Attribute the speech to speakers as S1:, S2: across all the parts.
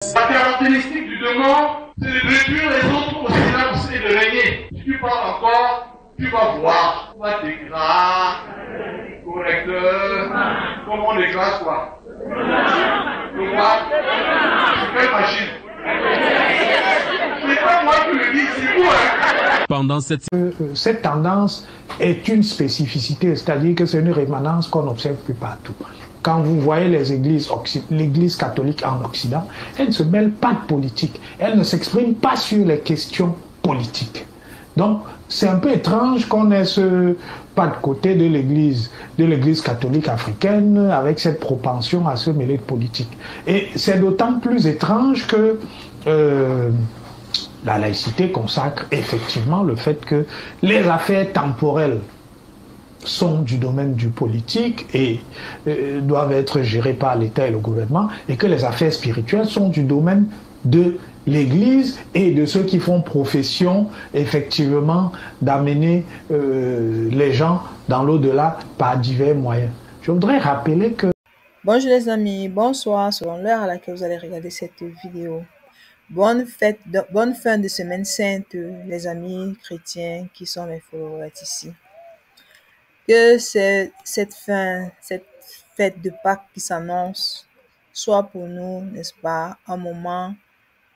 S1: La caractéristique du démon, c'est de réduire les autres au silence et de régner. Si tu parles encore, tu vas voir. Tu vas déclarer, correcteur. Comment on déclare quoi? Le quoi? C'est quelle machine? C'est pas moi qui le dis, c'est vous, hein?
S2: Pendant
S3: cette tendance est une spécificité, c'est-à-dire que c'est une rémanence qu'on n'observe plus partout. Quand vous voyez les églises, l'Église catholique en Occident, elle ne se mêle pas de politique, elle ne s'exprime pas sur les questions politiques. Donc, c'est un peu étrange qu'on ait ce pas de côté de l'Église catholique africaine avec cette propension à se mêler de politique. Et c'est d'autant plus étrange que la laïcité consacre effectivement le fait que les affaires temporelles sont du domaine du politique et doivent être gérées par l'État et le gouvernement, et que les affaires spirituelles sont du domaine de l'Église et de ceux qui font profession effectivement d'amener les gens dans l'au-delà par divers moyens. Je voudrais rappeler que...
S4: Bonjour les amis, bonsoir selon l'heure à laquelle vous allez regarder cette vidéo. Bonne fin de semaine sainte les amis chrétiens qui sont mes followers ici. Que cette fête de Pâques qui s'annonce soit pour nous, n'est-ce pas, un moment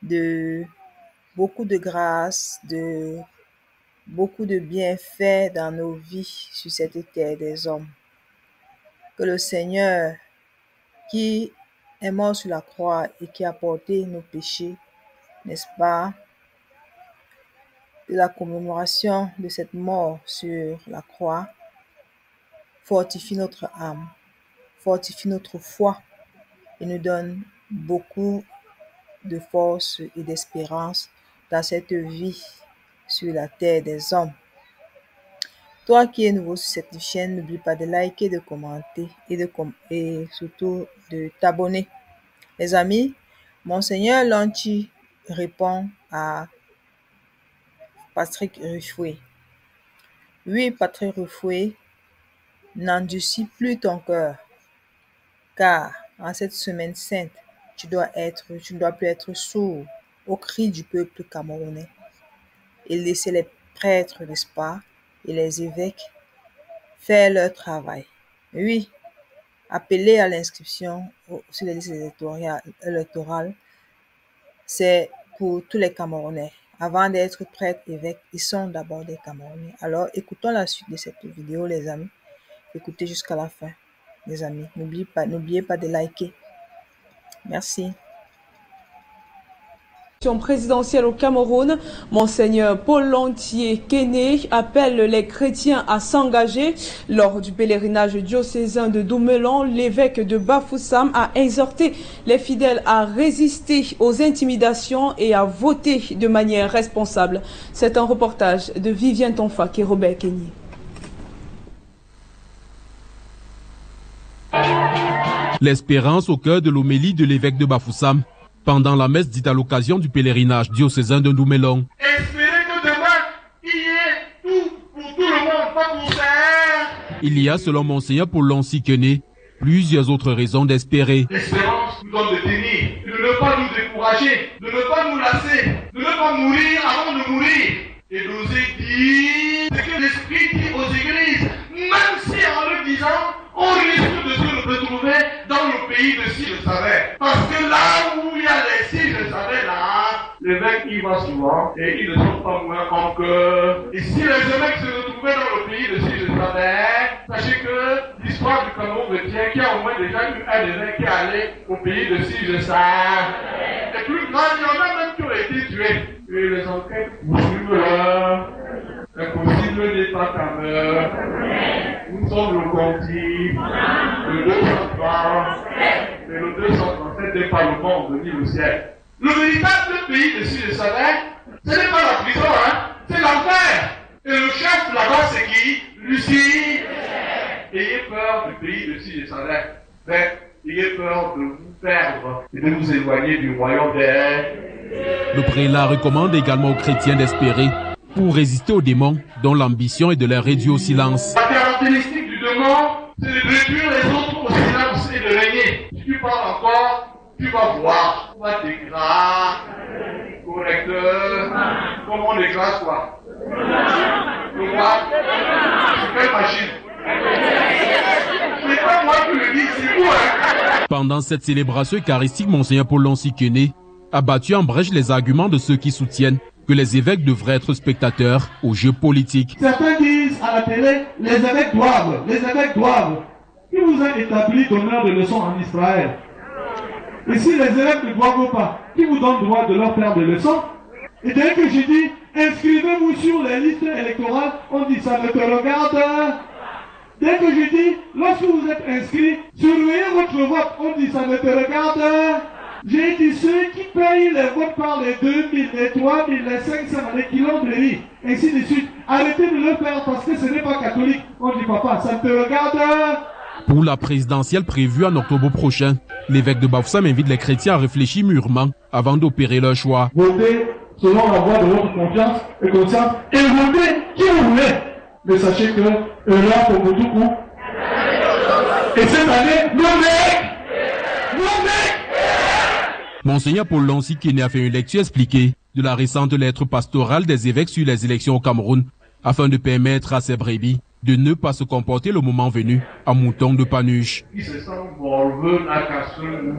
S4: de beaucoup de grâce, de beaucoup de bienfaits dans nos vies sur cette terre des hommes. Que le Seigneur qui est mort sur la croix et qui a porté nos péchés, n'est-ce pas, de la commémoration de cette mort sur la croix, fortifie notre âme, fortifie notre foi et nous donne beaucoup de force et d'espérance dans cette vie sur la terre des hommes. Toi qui es nouveau sur cette chaîne, n'oublie pas de liker, de commenter et surtout de t'abonner. Les amis, Monseigneur Lanti répond à Patrick Rufoué. Oui, Patrick Rufoué, n'endurcis plus ton cœur, car en cette semaine sainte, tu ne dois plus être sourd au cri du peuple camerounais et laisser les prêtres, n'est-ce pas, et les évêques faire leur travail. Oui, appeler à l'inscription sur les listes électorales, c'est pour tous les Camerounais. Avant d'être prêtres, évêques, ils sont d'abord des Camerounais. Alors, écoutons la suite de cette vidéo, les amis. Écoutez jusqu'à la fin, les amis. N'oubliez pas de liker. Merci.
S5: Présidentielle au Cameroun, Monseigneur Paul Lantier-Kéné appelle les chrétiens à s'engager. Lors du pèlerinage diocésain de Doumelon, l'évêque de Bafoussam a exhorté les fidèles à résister aux intimidations et à voter de manière responsable. C'est un reportage de Viviane Tonfak et Robert Kenny.
S2: L'espérance au cœur de l'homélie de l'évêque de Bafoussam pendant la messe dite à l'occasion du pèlerinage diocésain de Doumelon.
S1: Espérez que demain, il y ait tout pour tout le monde, pas pour ça.
S2: Il y a, selon Monseigneur Paul Lantier-Kéné, plusieurs autres raisons d'espérer.
S1: L'espérance nous donne de tenir, de ne pas nous décourager, de ne pas nous lasser, de ne pas mourir avant de mourir, et d'oser dire ce que l'Esprit dit aux églises, même si en le disant, on risque de se retrouver dans le pays de si je savais. Parce que là où il y a les si je savais là, l'évêque y va souvent et ils ne sont pas moins en cœur. Et si les évêques se retrouvaient dans le pays de si je savais, sachez que l'histoire du Cameroun retient qu'il y a au moins déjà eu un évêque qui est allé au pays de si je savais. Et plus grave, il y en a même qui ont été tués. Et les enquêtes poursuivent là. Impossible n'est pas ta mère. Nous sommes le conti, le 203, et le 237 n'est pas le monde, ni le ciel. Le véritable pays de si je savais, ce n'est pas la prison, hein, c'est l'enfer. Et le chef là-bas, c'est qui? Lucie. Ayez peur du pays de si je savais. Mais ayez peur de vous perdre et de vous éloigner du royaume des airs.
S2: Le prélat recommande également aux chrétiens d'espérer pour résister aux démons dont l'ambition est de les réduire au silence.
S1: La caractéristique du démon, c'est de réduire les autres au silence et de régner. Si tu parles encore, tu vas voir. Toi, déclare, correcteur, comment on déclare quoi? Le quoi? C'est quelle machine? C'est pas moi qui le dis, c'est vous, hein?
S2: Pendant cette célébration eucharistique, Monseigneur Paul Lonsi Kene a battu en brèche les arguments de ceux qui soutiennent que les évêques devraient être spectateurs aux jeux politiques.
S1: Certains disent à la télé, les évêques doivent. Qui vous a établi donneur de leçons en Israël? Et si les évêques ne doivent pas, qui vous donne droit de leur faire des leçons? Et dès que j'ai dit, inscrivez-vous sur les listes électorales, on dit ça ne te regarde. Dès que j'ai dit, lorsque vous êtes inscrit, surveillez votre vote, on dit ça ne te regarde. J'ai dit ceux qui payent les votes par les 2000, les 3000, les 500, les kilos de riz, ainsi de suite. Arrêtez de le faire parce que ce n'est pas catholique. On dit papa, ça te regarde.
S2: Pour la présidentielle prévue en octobre prochain, l'évêque de Bafoussam invite les chrétiens à réfléchir mûrement avant d'opérer leur choix.
S1: Votez selon la voie de votre confiance et conscience et votez qui vous voulez. Mais sachez que là pour vous tout coup. Et cette année, non mec.
S2: Monseigneur Paul Lonsi Kene a fait une lecture expliquée de la récente lettre pastorale des évêques sur les élections au Cameroun afin de permettre à ces brebis de ne pas se comporter le moment venu en mouton de panuche.
S1: Qui se sent morveux, la cassure,